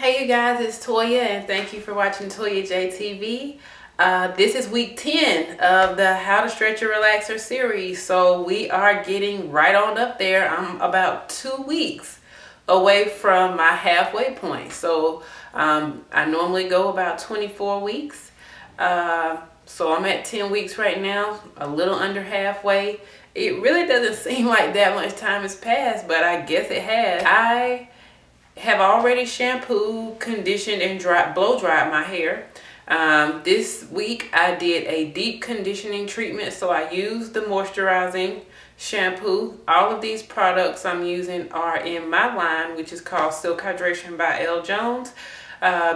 Hey you guys, it's Toya and thank you for watching Toya JTV. This is week 10 of the How to Stretch Your Relaxer series. So we are getting right on up there. I'm about 2 weeks away from my halfway point. So I normally go about 24 weeks. So I'm at 10 weeks right now, a little under halfway. It really doesn't seem like that much time has passed, but I guess it has. I have already shampooed, conditioned, and blow dried my hair. This week I did a deep conditioning treatment, so I used the moisturizing shampoo. All of these products I'm using are in my line, which is called Silk Hydration by L. Jones.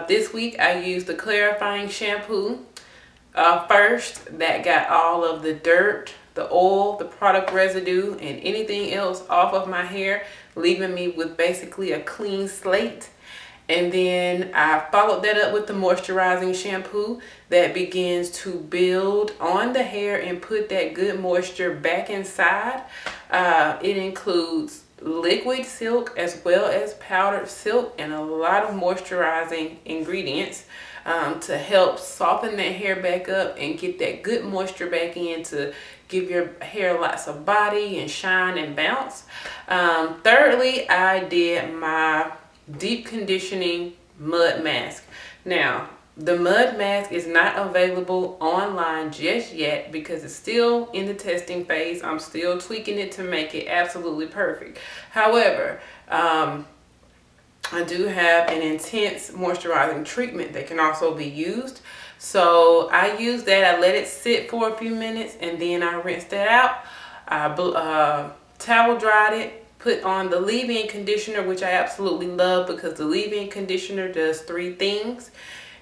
This week I used the clarifying shampoo first. That got all of the dirt, the oil, the product residue, and anything else off of my hair, leaving me with basically a clean slate. And then I followed that up with the moisturizing shampoo that begins to build on the hair and put that good moisture back inside. It includes liquid silk as well as powdered silk and a lot of moisturizing ingredients to help soften that hair back up and get that good moisture back in to give your hair lots of body and shine and bounce. Thirdly, I did my deep conditioning mud mask. Now, the mud mask is not available online just yet because it's still in the testing phase. I'm still tweaking it to make it absolutely perfect. However, I do have an intense moisturizing treatment that can also be used. So I use that. I let it sit for a few minutes and then I rinsed that out. I towel dried it. Put on the leave-in conditioner, which I absolutely love because the leave-in conditioner does 3 things.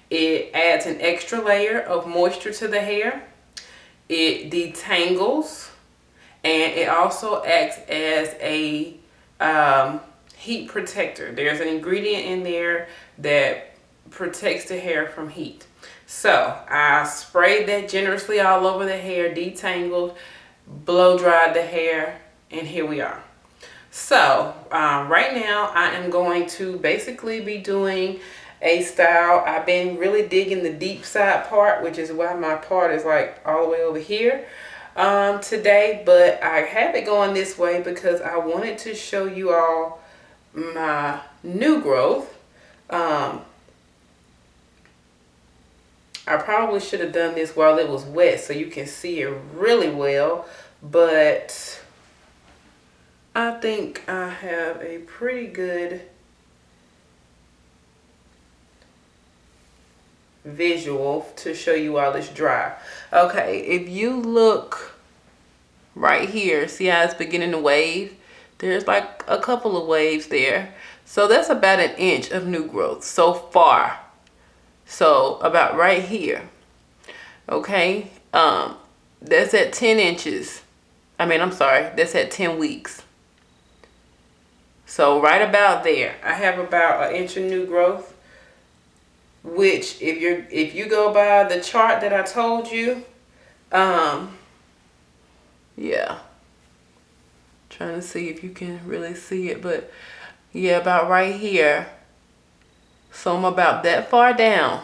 It adds an extra layer of moisture to the hair. It detangles. And it also acts as a heat protector. There's an ingredient in there that protects the hair from heat. So I sprayed that generously all over the hair, detangled, blow dried the hair, and here we are. So right now I am going to basically be doing a style. I've been really digging the deep side part, which is why my part is like all the way over here today. But I have it going this way because I wanted to show you all my new growth. I probably should have done this while it was wet so you can see it really well, but I think I have a pretty good visual to show you while it's dry. Okay, if you look right here, see how it's beginning to wave? There's like a couple of waves there. So that's about 1 inch of new growth so far. So about right here. Okay, that's at 10 inches. I'm sorry, that's at 10 weeks. So right about there, I have about 1 inch of new growth, which if you go by the chart that I told you, yeah, trying to see if you can really see it, but yeah, about right here. So I'm about that far down.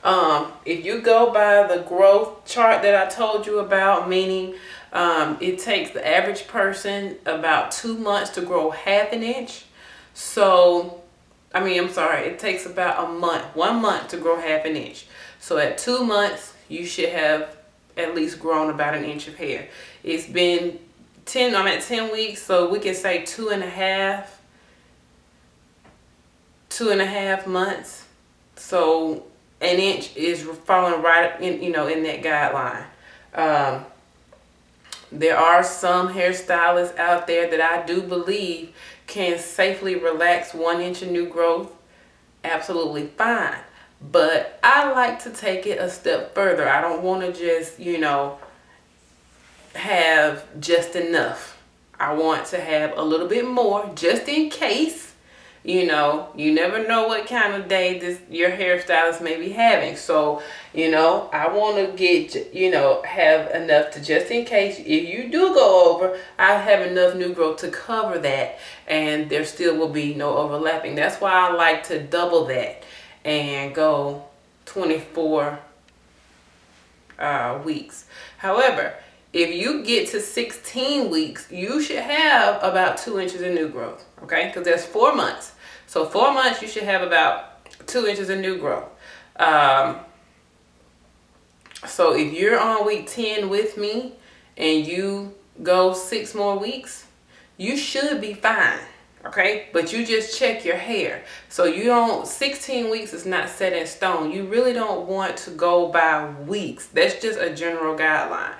If you go by the growth chart that I told you about, meaning it takes the average person about 2 months to grow 1/2 inch. So, it takes about 1 month to grow 1/2 inch. So at 2 months, you should have at least grown about 1 inch of hair. It's been I'm at 10 weeks, so we can say 2.5 months. So 1 inch is falling right in that guideline. There are some hairstylists out there that I do believe can safely relax 1 inch of new growth absolutely fine. But I like to take it a step further. I don't want to just, have just enough. I want to have a little bit more just in case, You never know what kind of day your hairstylist may be having. So, I want to get, have enough to, just in case if you do go over, I have enough new growth to cover that, and there still will be no overlapping. That's why I like to double that and go 24 weeks. However, if you get to 16 weeks, you should have about 2 inches of new growth, okay? Because there's 4 months. So 4 months, you should have about 2 inches of new growth. So if you're on week 10 with me and you go 6 more weeks, you should be fine, okay? But you just check your hair. So 16 weeks is not set in stone. You really don't want to go by weeks. That's just a general guideline.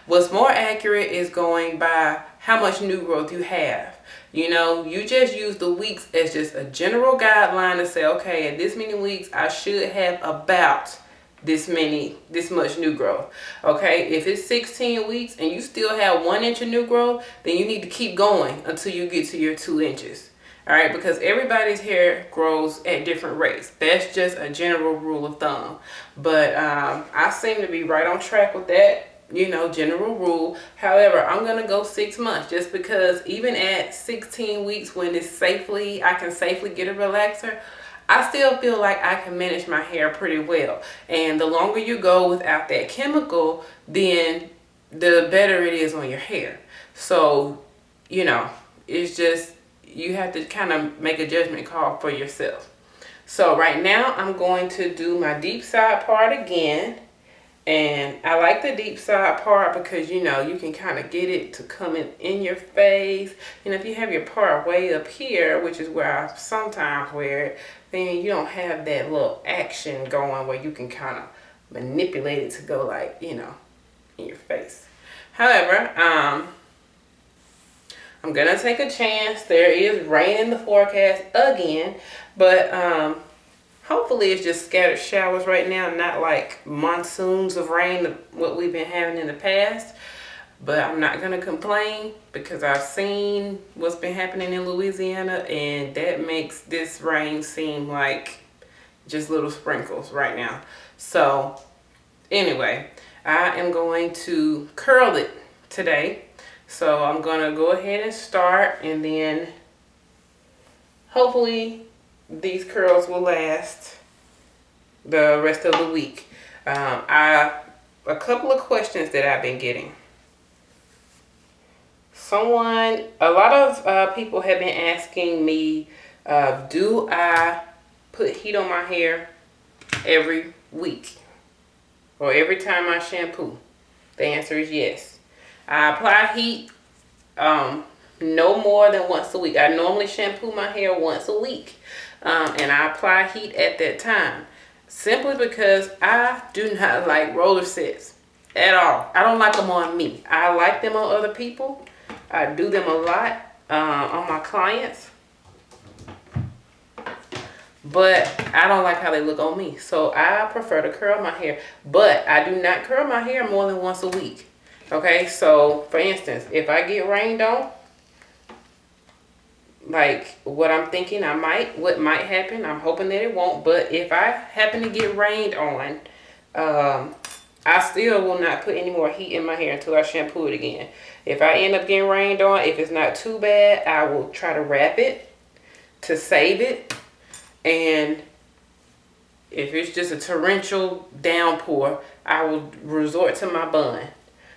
What's more accurate is going by how much new growth you have. You just use the weeks as just a general guideline to say, okay, at this many weeks, I should have about this much new growth. Okay, if it's 16 weeks and you still have 1 inch of new growth, then you need to keep going until you get to your 2 inches. All right, because everybody's hair grows at different rates. That's just a general rule of thumb. But I seem to be right on track with that, general rule. However, I'm going to go 6 months just because even at 16 weeks when I can safely get a relaxer, I still feel like I can manage my hair pretty well. And the longer you go without that chemical, then the better it is on your hair. So, it's just, you have to kind of make a judgment call for yourself. So right now I'm going to do my deep side part again. And I like the deep side part because, you can kind of get it to come in your face. And if you have your part way up here, which is where I sometimes wear it, then you don't have that little action going where you can kind of manipulate it to go like, in your face. However, I'm going to take a chance. There is rain in the forecast again, but hopefully it's just scattered showers right now, not like monsoons of rain, what we've been having in the past. But I'm not going to complain because I've seen what's been happening in Louisiana, and that makes this rain seem like just little sprinkles right now. So anyway, I am going to curl it today. So I'm going to go ahead and start, and then hopefully these curls will last the rest of the week. A couple of questions that I've been getting. A lot of people have been asking me, do I put heat on my hair every week or every time I shampoo? The answer is yes. I apply heat no more than once a week. I normally shampoo my hair once a week, and I apply heat at that time simply because I do not like roller sets at all. I don't like them on me. I like them on other people. I do them a lot on my clients, but I don't like how they look on me. So I prefer to curl my hair, but I do not curl my hair more than once a week. Okay, so for instance, if I get rained on, like what I'm thinking what might happen, I'm hoping that it won't, but if I happen to get rained on, I still will not put any more heat in my hair until I shampoo it again. If I end up getting rained on, if it's not too bad, I will try to wrap it to save it. And if it's just a torrential downpour, I will resort to my bun.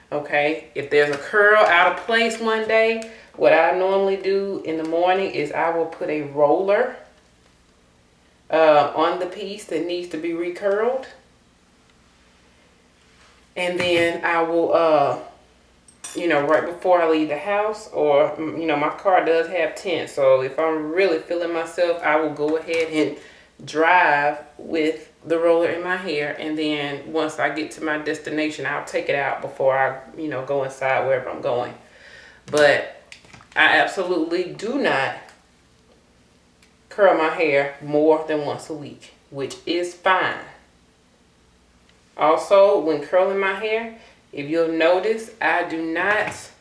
Okay, if there's a curl out of place one day, what I normally do in the morning is I will put a roller on the piece that needs to be recurled. And then I will, right before I leave the house, or, my car does have tint. So if I'm really feeling myself, I will go ahead and drive with the roller in my hair. And then once I get to my destination, I'll take it out before I, go inside wherever I'm going. But I absolutely do not curl my hair more than once a week, which is fine. Also, when curling my hair, if you'll notice, I do not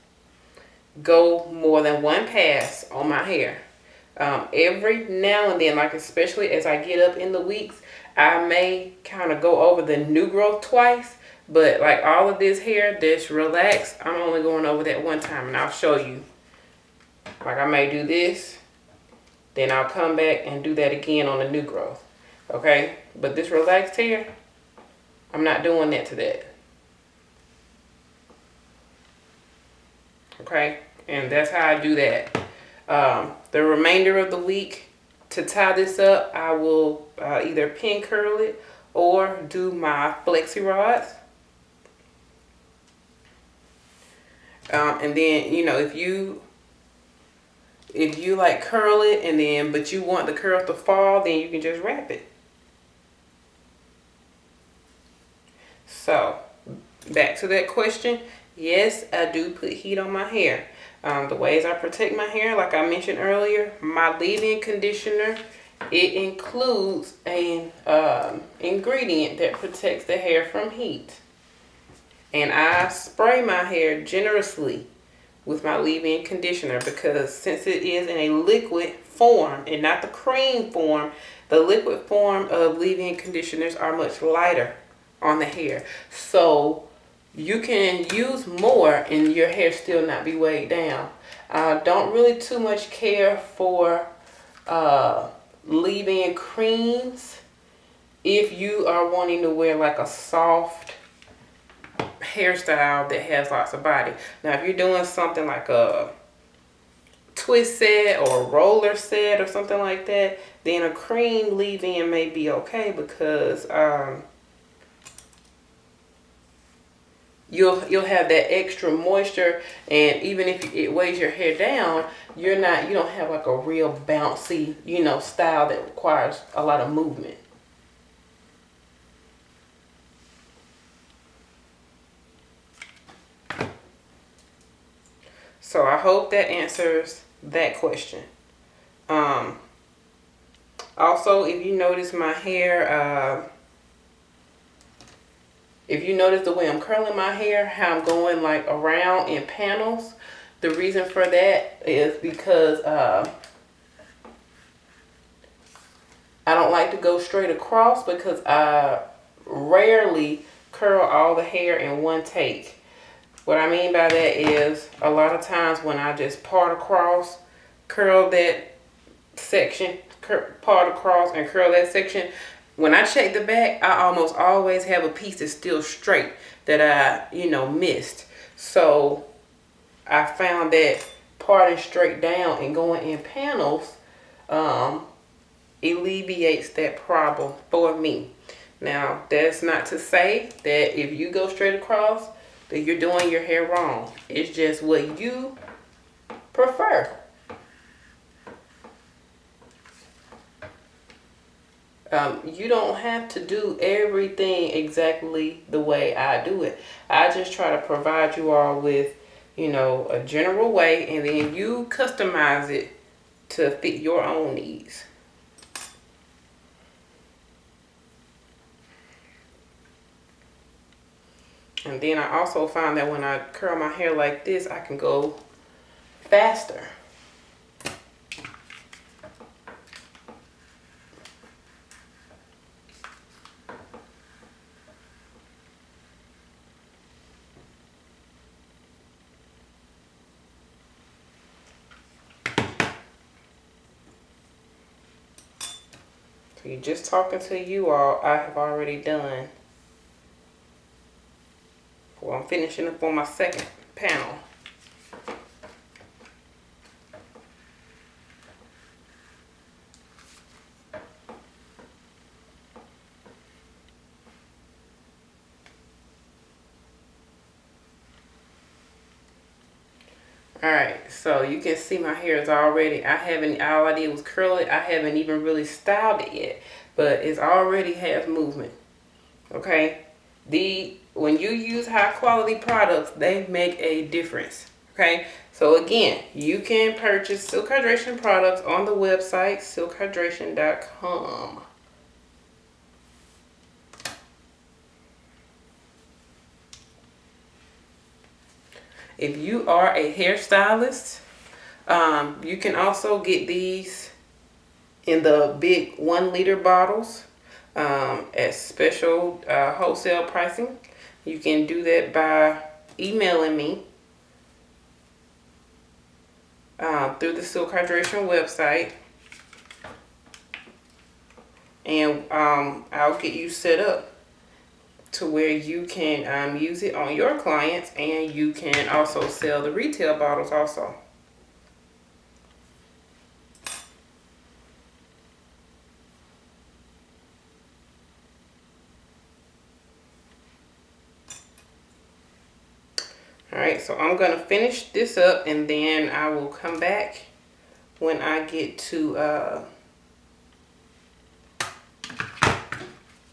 go more than one pass on my hair. Every now and then, like especially as I get up in the weeks, I may kind of go over the new growth twice. But like all of this hair that's relaxed, I'm only going over that one time, and I'll show you. Like I may do this, then I'll come back and do that again on the new growth. Okay? But this relaxed hair, I'm not doing that to that. Okay? And that's how I do that. The remainder of the week, to tie this up, I will either pin curl it or do my flexi rods. And then, you know, if you like curl it and then, but you want the curl to fall, then you can just wrap it. So, back to that question. Yes, I do put heat on my hair. The ways I protect my hair, like I mentioned earlier, my leave-in conditioner, it includes an ingredient that protects the hair from heat. And I spray my hair generously with my leave-in conditioner because since it is in a liquid form and not the cream form, the liquid form of leave-in conditioners are much lighter on the hair. So you can use more and your hair still not be weighed down. I don't really too much care for leave-in creams if you are wanting to wear like a soft hairstyle that has lots of body. Now if you're doing something like a twist set or a roller set or something like that, then a cream leave-in may be okay because you'll have that extra moisture, and even if it weighs your hair down, you don't have like a real bouncy, you know, style that requires a lot of movement. So I hope that answers that question. Also, if you notice my hair, if you notice the way I'm curling my hair, how I'm going like around in panels, the reason for that is because I don't like to go straight across because I rarely curl all the hair in one take. What I mean by that is a lot of times when I just part across, curl that section, part across and curl that section, when I check the back, I almost always have a piece that's still straight that I, missed. So I found that parting straight down and going in panels alleviates that problem for me. Now, that's not to say that if you go straight across, that you're doing your hair wrong. It's just what you prefer. You don't have to do everything exactly the way I do it. I just try to provide you all with, a general way, and then you customize it to fit your own needs. And then I also find that when I curl my hair like this, I can go faster. So you're just talking to you all, I have already done. Well, I'm finishing up on my second panel. Alright, so you can see my hair is already, all I did was curl it. I haven't even really styled it yet, but it already has movement. Okay? When you use high quality products, they make a difference. Okay? So again, you can purchase Silk Hydration products on the website, silkhydration.com. If you are a hairstylist, You can also get these in the big 1 liter bottles at special wholesale pricing. You can do that by emailing me through the Silk Hydration website, and I'll get you set up to where you can use it on your clients, and you can also sell the retail bottles also. Alright, so I'm going to finish this up, and then I will come back when I get to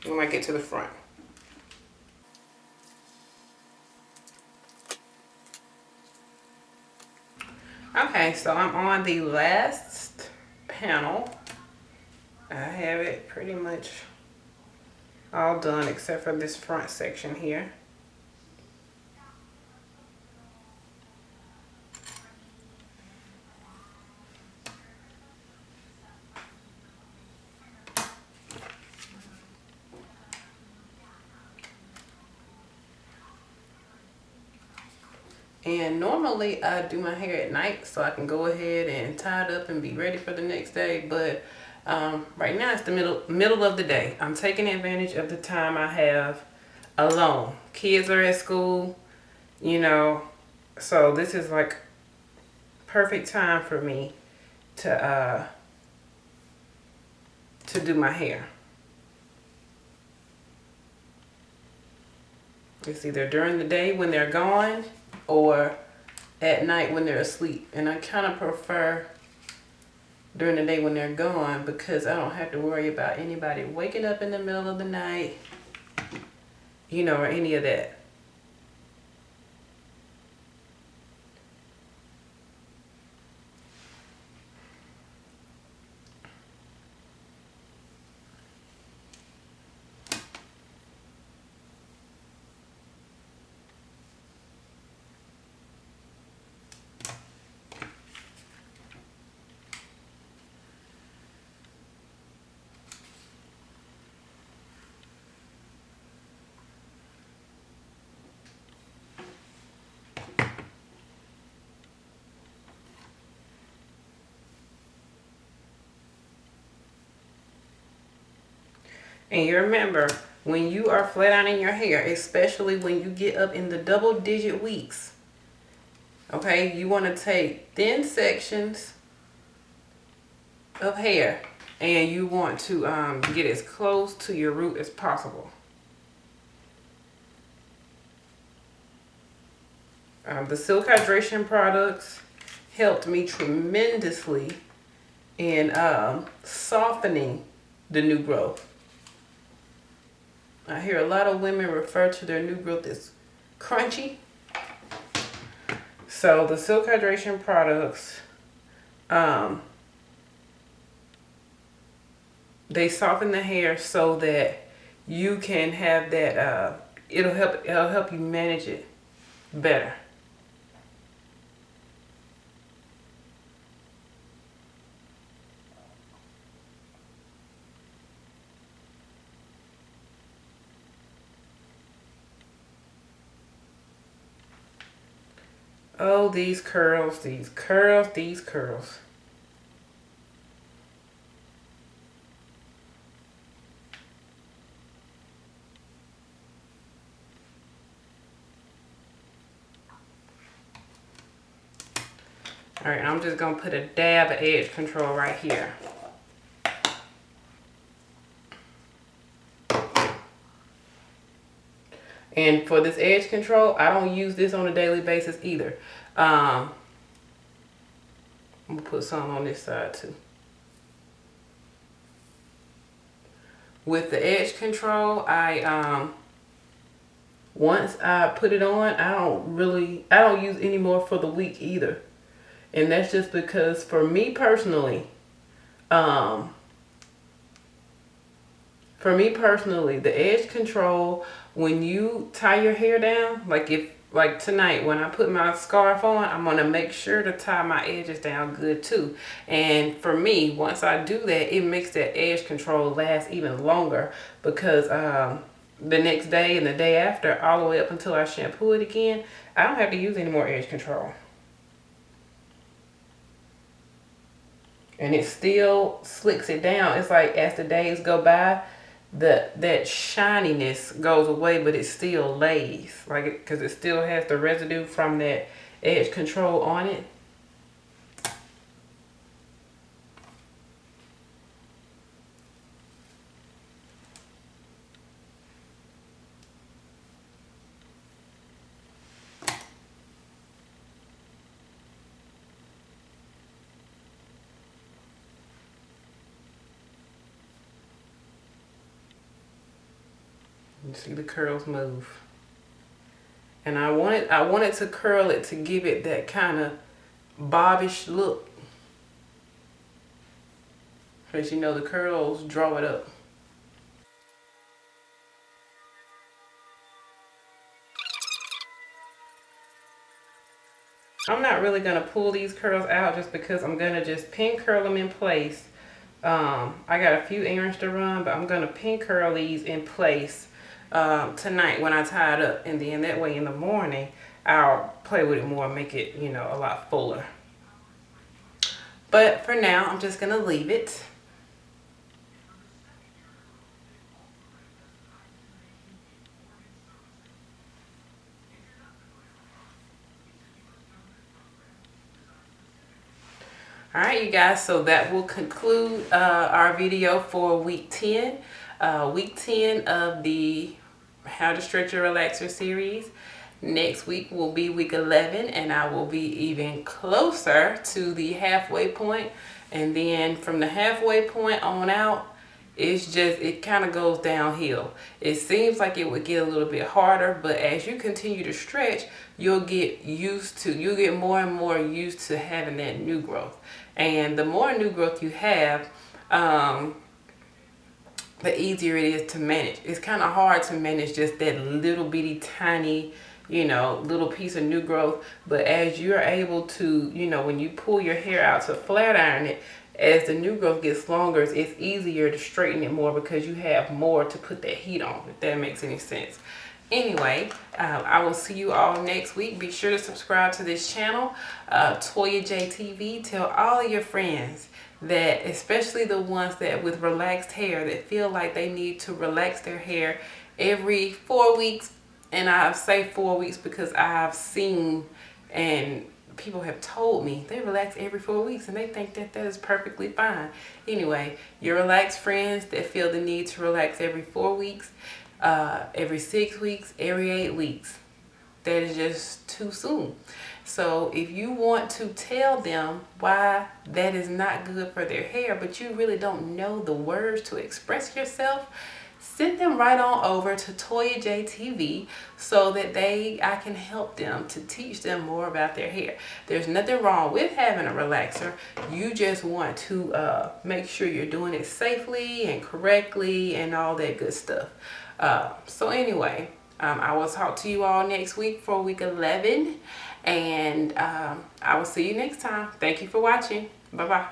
the front. Okay, so I'm on the last panel. I have it pretty much all done except for this front section here. And normally I do my hair at night so I can go ahead and tie it up and be ready for the next day. But right now it's the middle of the day. I'm taking advantage of the time I have alone. Kids are at school, you know, so this is like perfect time for me to do my hair. It's either during the day when they're gone or at night when they're asleep. And I kind of prefer during the day when they're gone because I don't have to worry about anybody waking up in the middle of the night, you know, or any of that. And you remember, when you are flat ironing your hair, especially when you get up in the double-digit weeks, okay, you want to take thin sections of hair and you want to get as close to your root as possible. The Silk Hydration products helped me tremendously in softening the new growth. I hear a lot of women refer to their new growth as crunchy. So the Silk Hydration products, they soften the hair so that you can have that, it'll help you manage it better. Oh, these curls, these curls, these curls. All right, I'm just gonna put a dab of edge control right here. And for this edge control, I don't use this on a daily basis either. I'm gonna put some on this side too. With the edge control, once I put it on, I don't use any more for the week either. And that's just because for me personally, the edge control, when you tie your hair down, like like tonight when I put my scarf on, I'm going to make sure to tie my edges down good too. And for me, once I do that, it makes that edge control last even longer, because the next day and the day after, all the way up until I shampoo it again, I don't have to use any more edge control. And it still slicks it down. It's like as the days go by, that shininess goes away, but it still lays, like, because it still has the residue from that edge control on it. You see the curls move. And I wanted to curl it to give it that kind of bobbish look. Because you know the curls draw it up. I'm not really going to pull these curls out just because I'm going to just pin curl them in place. I got a few errands to run, but I'm going to pin curl these in place tonight when I tie it up. And then that way in the morning, I'll play with it more and make it, you know, a lot fuller. But for now, I'm just going to leave it. All right, you guys, so that will conclude our video for week 10. Week 10 of the How to Stretch Your Relaxer series. Next week will be week 11, and I will be even closer to the halfway point. And then from the halfway point on out, it kind of goes downhill. It seems like it would get a little bit harder, but as you continue to stretch, you'll get more and more used to having that new growth. And the more new growth you have, the easier it is to manage. It's kind of hard to manage just that little bitty tiny, you know, little piece of new growth. But as you're able to, you know, when you pull your hair out to flat iron it, as the new growth gets longer, it's easier to straighten it more because you have more to put that heat on, if that makes any sense. Anyway, I will see you all next week. Be sure to subscribe to this channel, Toya JTV. Tell all of your friends that, especially the ones that with relaxed hair, that feel like they need to relax their hair every 4 weeks. And I say 4 weeks because I've seen and people have told me they relax every 4 weeks and they think that that is perfectly fine. Anyway, your relaxed friends that feel the need to relax every 4 weeks, every 6 weeks, every 8 weeks, that is just too soon. So if you want to tell them why that is not good for their hair, but you really don't know the words to express yourself, send them right on over to Toya JTV so that I can help them to teach them more about their hair. There's nothing wrong with having a relaxer. You just want to make sure you're doing it safely and correctly and all that good stuff. So anyway, I will talk to you all next week for week 11. And I will see you next time. Thank you for watching. Bye-bye.